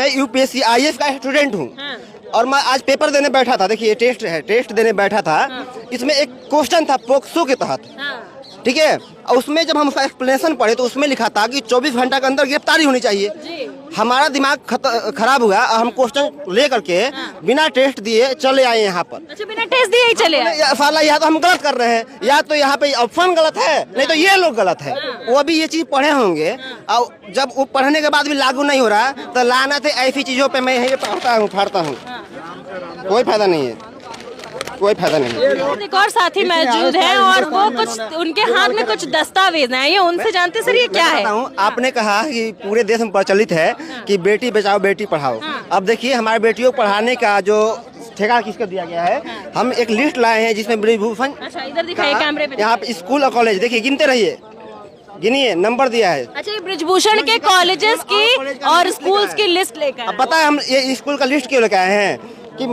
मैं UPSC IAS का student हूँ। हाँ। और मैं आज पेपर देने बैठा था। देखिए टेस्ट है, टेस्ट देने बैठा था। इसमें एक क्वेश्चन था पोक्सो के तहत, ठीक है। और उसमें जब हम उसका एक्सप्लेनेशन पढ़े तो उसमें लिखा था कि 24 घंटा के अंदर गिरफ्तारी होनी चाहिए जी। हमारा दिमाग खराब हुआ। हम क्वेश्चन ले करके बिना टेस्ट दिए चले आए यहाँ पर। अच्छा, बिना टेस्ट दिए ही चले आए। साला यहाँ तो हम गलत कर रहे हैं, या तो यहाँ पे ऑप्शन गलत है, नहीं तो ये लोग गलत है। वो भी ये चीज पढ़े होंगे और जब वो पढ़ने के बाद भी लागू नहीं हो रहा तो लानत है ऐसी चीजों पे मैं यही फाड़ता हूँ। कोई फायदा नहीं है, कोई फायदा नहीं है। एक और साथी मौजूद है और वो कुछ उनके हाथ में कुछ दस्तावेज हैं, ये उनसे जानते सर ये क्या है? आपने कहा कि पूरे देश में प्रचलित है कि बेटी बचाओ बेटी पढ़ाओ। अब देखिए हमारे बेटियों को पढ़ाने का जो ठेका किसको दिया गया है, हम एक लिस्ट लाए हैं जिसमें ब्रिजभूषण, अच्छा इधर दिखाइए कैमरे पे। यहाँ पे स्कूल और कॉलेज देखिए, गिनते रहिए, गिनिए, नंबर दिया है। अच्छा, ये ब्रिजभूषण के कॉलेजेस की और स्कूल्स की लिस्ट लेकर अब पता है हम ये स्कूल का लिस्ट क्यों लेकर आए हैं कि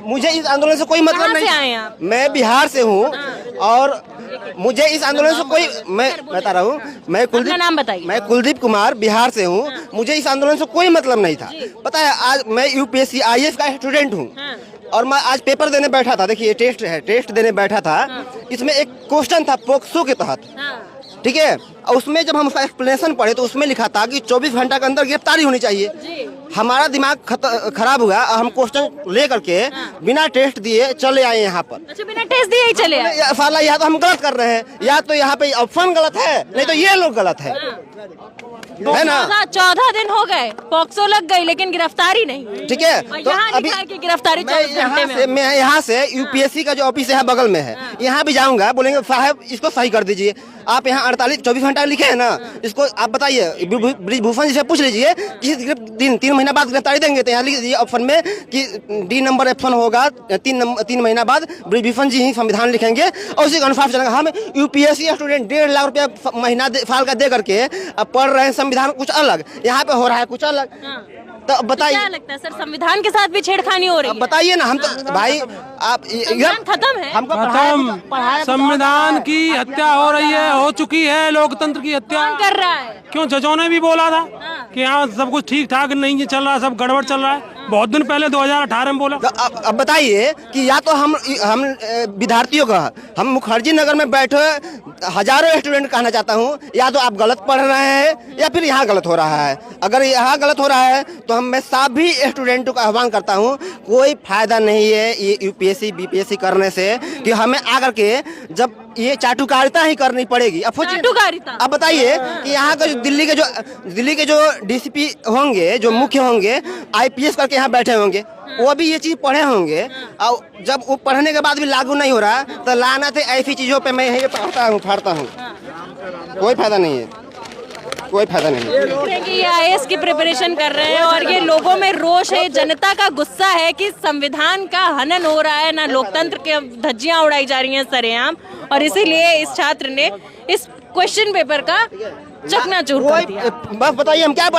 मुझे इस आंदोलन से कोई मतलब नहीं। आए आप? मैं बिहार से हूँ और मुझे इस आंदोलन से कोई, मैं बता रहा हूँ, अपना नाम बताइए। मैं कुलदीप कुमार बिहार से हूँ। मुझे इस आंदोलन से कोई मतलब नहीं था। पता है आज मैं यूपीएससी आईएएस का स्टूडेंट हूँ और मैं आज पेपर देने बैठा था। देखिए टेस्ट है, टेस्ट देने बैठा था। इसमें एक क्वेश्चन था पोक्सो के तहत, ठीक है। और उसमें जब हम उसका एक्सप्लेनेशन पढ़े तो उसमें लिखा था कि 24 घंटा के अंदर गिरफ्तारी होनी चाहिए हमारा दिमाग खराब हुआ। हम क्वेश्चन ले करके बिना टेस्ट दिए चले आए यहाँ पर। अच्छा, बिना टेस्ट दिए ही चले आए। साला यहाँ तो हम गलत कर रहे हैं, या तो यहाँ पे ऑप्शन गलत है, नहीं तो ये लोग गलत है ना। 14 दिन हो गए, पॉक्सो लग गई लेकिन गिरफ्तारी नहीं, ठीक है। तो अभी की गिरफ्तारी 24 घंटे में। मैं यहाँ से यूपीएससी का जो ऑफिस है बगल में है, यहाँ भी जाऊंगा, बोलेंगे साहब इसको सही कर दीजिए। आप यहाँ 24 घंटा लिखे हैं ना, इसको आप बताइए ब्रिजभूषण जी से पूछ लीजिए किस दिन 3 महीना बाद गिरफ्तारी देंगे, तो यहाँ लिख दीजिए ऑप्शन में कि डी नंबर ऑप्शन होगा 3 महीना बाद ब्रिजभूषण जी ही संविधान लिखेंगे और उसी के अनुसार चलेगा। हम यूपीएससी स्टूडेंट 1.5 लाख रुपया महीना साल का दे करके अब पढ़ रहे हैं, संविधान कुछ अलग, यहाँ पे हो रहा है कुछ अलग। तो बताइए क्या लगता है सर, संविधान के साथ भी छेड़खानी हो रही है? बताइए ना। हम तो भाई आप खत्म है, हमको खत्म, संविधान की हत्या हो रही है, हो चुकी है, लोकतंत्र की हत्या कौन कर रहा है? क्यों जजों ने भी बोला था कि यहाँ सब कुछ ठीक ठाक नहीं चल रहा है, सब गड़बड़ चल रहा है। बहुत दिन पहले 2018 में बोला। अब बताइए कि या तो हम विद्यार्थियों का, हम मुखर्जी नगर में बैठे हजारों स्टूडेंट कहना चाहता हूँ, या तो आप गलत पढ़ रहे हैं या फिर यहाँ गलत हो रहा है। अगर यहाँ गलत हो रहा है तो मैं सभी स्टूडेंटों का आह्वान करता हूँ, कोई फायदा नहीं है ये यूपीएससी बीपीएससी करने से, कि हमें आकर के जब ये चाटुकारिता ही करनी पड़ेगी। अब बताइए कि यहाँ का दिल्ली के जो डीसीपी होंगे, जो मुख्य होंगे, आईपीएस करके यहाँ बैठे होंगे, वो भी ये चीज पढ़े होंगे और जब वो पढ़ने के बाद भी लागू नहीं हो रहा तो लानत है ऐसी चीजों पे मैं यही फाड़ता हूँ। कोई फायदा नहीं है, कोई फायदा नहीं है। ये आईएएस की प्रिपरेशन कर रहे हैं और ये लोगों में रोष है, जनता का गुस्सा है कि संविधान का हनन हो रहा है, ना लोकतंत्र के धज्जियां उड़ाई जा रही हैं सरेआम, और इसीलिए इस छात्र ने इस क्वेश्चन पेपर का चकनाचूर कर दिया। बस बताइए हम क्या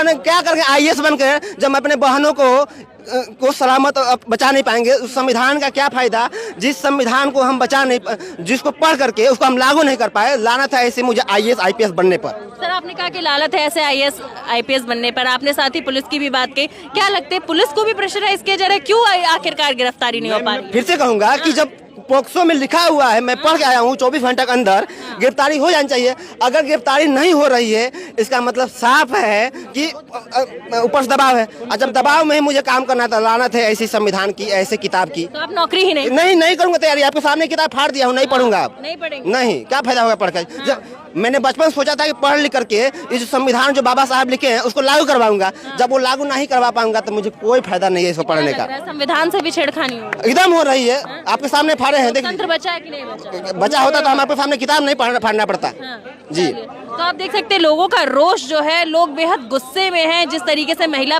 करके आईएएस बनकर जब हम अपने बहनों को सलामत बचा नहीं पाएंगे, उस संविधान का क्या फायदा जिस संविधान को हम बचा नहीं, जिसको पढ़ करके उसको हम लागू नहीं कर पाए। लानत है ऐसे मुझे आईएएस आईपीएस बनने पर। सर आपने कहा कि लानत है ऐसे आईएएस आईपीएस बनने पर, आपने साथ ही पुलिस की भी बात की, क्या लगता है पुलिस को भी प्रेशराइज किया जा रहा है? क्यों आखिरकार गिरफ्तारी नहीं हो पा रही? फिर से कहूंगा कि जब पोक्सो में लिखा हुआ है, मैं पढ़ के आया हूँ, 24 घंटे के अंदर गिरफ्तारी हो जानी चाहिए। अगर गिरफ्तारी नहीं हो रही है इसका मतलब साफ है कि ऊपर से दबाव है, और जब दबाव में ही मुझे काम करना था, लानत है ऐसी संविधान की, ऐसे किताब की। तो आप नौकरी ही नहीं करूंगा तैयारी। आपके सामने किताब फाड़ दिया हूँ, नहीं पढ़ूंगा। आप नहीं पढ़ेंगे? नहीं, क्या फायदा होगा पढ़कर? जब मैंने बचपन सोचा था कि पढ़ लिख करके ये जो संविधान जो बाबा साहब लिखे हैं उसको लागू करवाऊंगा, जब वो लागू नहीं करवा पाऊंगा तो मुझे कोई फायदा नहीं है इसको पढ़ने का। संविधान से भी छेड़खानी हो एकदम हो रही है, आपके सामने फाड़े हैं, देखिए। बचा है कि नहीं बचा? बचा होता तो हम आपके सामने किताब नहीं फाड़ना पड़ता। जी, तो आप देख सकते हैं लोगों का रोष जो है, लोग बेहद गुस्से में हैं जिस तरीके से महिला